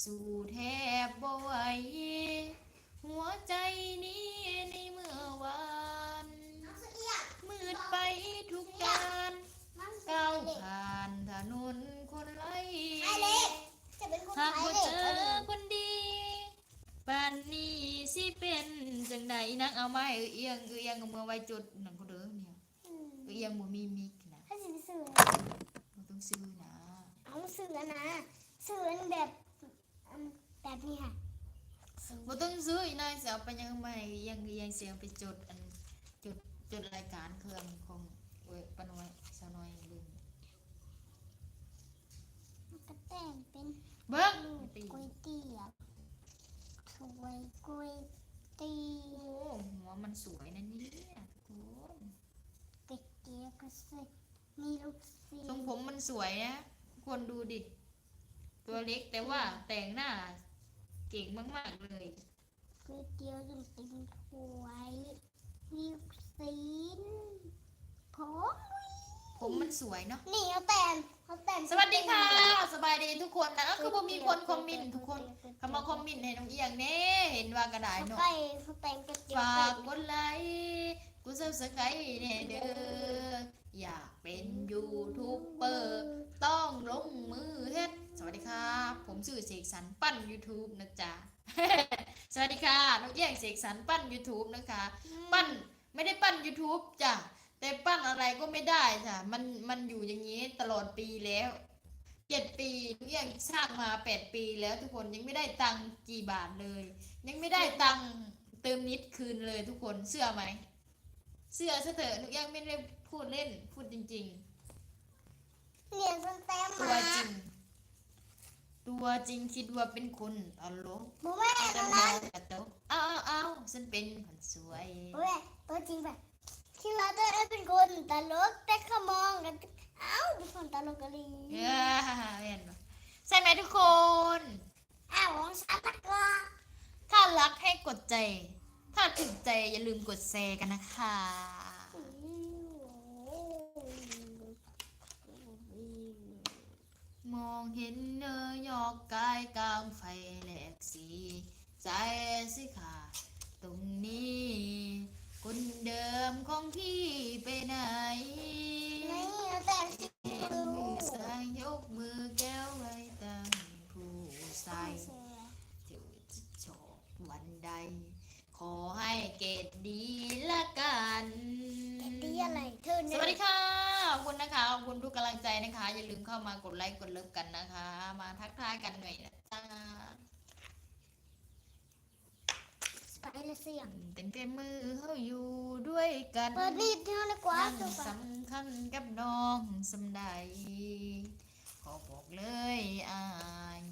สู่แทบบ่ไหวหัวใจนี้ในเมื่อวานมืดไปทุกการก้าวผ่านถนนคนไร้หากบ่เจอคนดีป่านนี้สิเป็นจังใดนักเอาไม้เอียงเอามือไว้จุดนั่นก็เด้อเนี่ยเอียงบ่มีมิกนะ ถ้าสิไปซื้อ บ่ต้องซื้อนะ เอาซื้อนะซื้อแบบนี้ค่ะ บ่ต้องซื้ออีนายสิเอาไปยังไม้เอียงเสียงไปจดอันจดรายการเครื่องของเว้ยป้าน้อยสาวน้อยลืม มันก็แต่งเป็น เบิ่ง รูป ตี ก๋วยเตี๋ยวสวยก๋วยเตี๋ย โอ้ ว หัวมันสวยนะเนี่ยทุกคน ก๋วยเตี๋ยวก็สวยมีลูกศิษ ทรง ย์ ผมมันสวยนะคนดูดิตัวเล็กแต่ว่าแต่งหน้าเก่งมากๆเลย ก๋วยเตี๋ยวจนเป็นถ้วยมีลูกศิษย์ผม ผมมันสวยเนาะ นี่เขาแต่ง สวัสดีค่ะสบายดีทุกคนนะคือบ่มีคนคอมเมนต์ทุกคนคำว่าคอมเมนต์ให้น้องเอียงเน่เห็นว่ากระดาษ เขา เนาะ แต่งก๋วยเตี๋ยว ฝากกดไลค์กูซับสไครต์แน่เด้ออยากเป็นยูทูบเบอร์ต้องลงมือเฮ็ดสวัสดีครับผมชื่อเสกสรรปั้น YouTube นะจ๊ะ สวัสดีค่ะน้องเอียงเสกสรรปั้น YouTube นะคะ ปั้นไม่ได้ปั้น YouTube จ้ะแต่ปั้นอะไรก็ไม่ได้จ้ะมันอยู่อย่างนี้ตลอดปีแล้ว7 ปีน้องเอียงสร้างมา8 ปีแล้วทุกคนยังไม่ได้ตังค์กี่บาทเลย ยังไม่ได้ตังค์เติมนิดคืนเลยทุกคนเชื่อไหมเชื่อซะเถอะนุกยังไม่ได้พูดเล่นพูดจริง เหรียญสแตม ๆ ป์ ตัว มา จริง ตัวจริงคิดว่าเป็นคนตลก บุ้แม่ จะ นะ มองกระตกเอาฉันเป็นคนสวย บุ้แม่ตัวจริงแบบคิดว่าตัวเองเป็นคนตลกแต่เขามองกันเอ้าเป็นคนตลกกะลี เห็นปะใช่ไหมทุกคน อ้าวของสาตะกอ ถ้ารักให้กดใจ ถ้าถึงใจอย่าลืมกดแชร์กันนะคะ มองเห็นเนื้อยอกกายกลางไฟแหลกสี ใจสิค่ะตรงนี้คนเดิมของพี่ไปไหน ไม่แต่ มือซ้ายยกมือแก้วไว้ตั้งผู้ใส่เธอจะโชควันใด ขอให้เกตดีละกัน ดีอะไรเธอ ส เนี่ย วัสดีค่ะขอบคุณนะคะขอบคุณทุกกำลังใจนะคะ อย่าลืมเข้ามากดไลค์กดเลิฟกันนะคะ มาทักทายกันหน่อยนะจ๊ะ ไปเลยเสียง ตั้งแต่มือเขาอยู่ด้วยกัน เปิดนี่เท่านั้นกว่า นั่ง ตัว สำคัญกับน้องสำใดขอบอกเลยอาย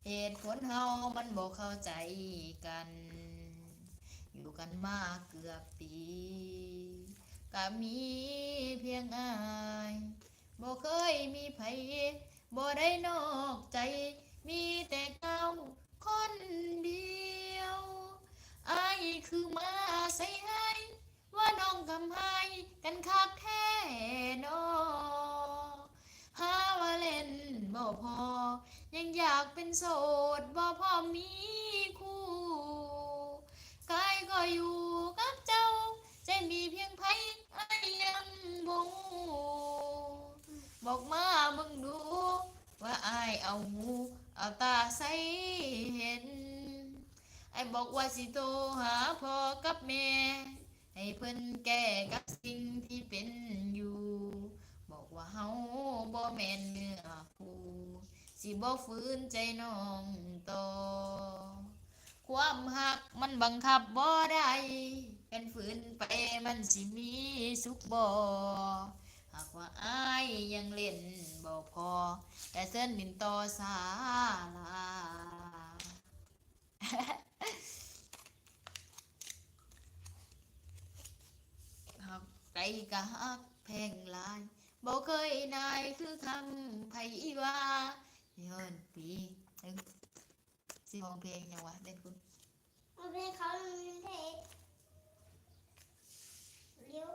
เหตุผลเฮามันบอกเข้าใจกัน อยู่กันมาเกือบปีก็มีเพียงอายบ่เคยมีไผบ่ได้นอกใจ มีแต่เขาคนเดียวอายคือมาใส่ให้ว่าน้องกำให้กันคักแท้นอหาว่าเล่นบ่พอ ยังอยากเป็นโสดบ่พอมีคู่กายก็อยู่กับเจ้า ใจมีเพียงไผอ้ายยังบ่ฮู้บอกมาเบิ่งดู ว่าอ้ายเอาหูเอาตาใส่เห็นไอ้บอกว่าสิโทรหาพ่อกับแม่ ให้เพิ่นแก้กับสิ่งที่เป็นอยู่ บอกว่าเฮาบ่แม่นเนื้อคู่สิบ่ฝืนใจน้องต่อ ความหักมันบังคับบ่ได้กันฝืนไปมันสิมีสุขบ่หากว่าอ้ายยังเล่นบ่พอ แต่เส้นดินต่อสาลา หักใจกะหักแพงหลายบ่เคยนายคือคำไผว่าย้อนปีสิห้องเพลงยังวะเด่นคุณ เอาเพลงเขาเล่นเทปเลี้ยว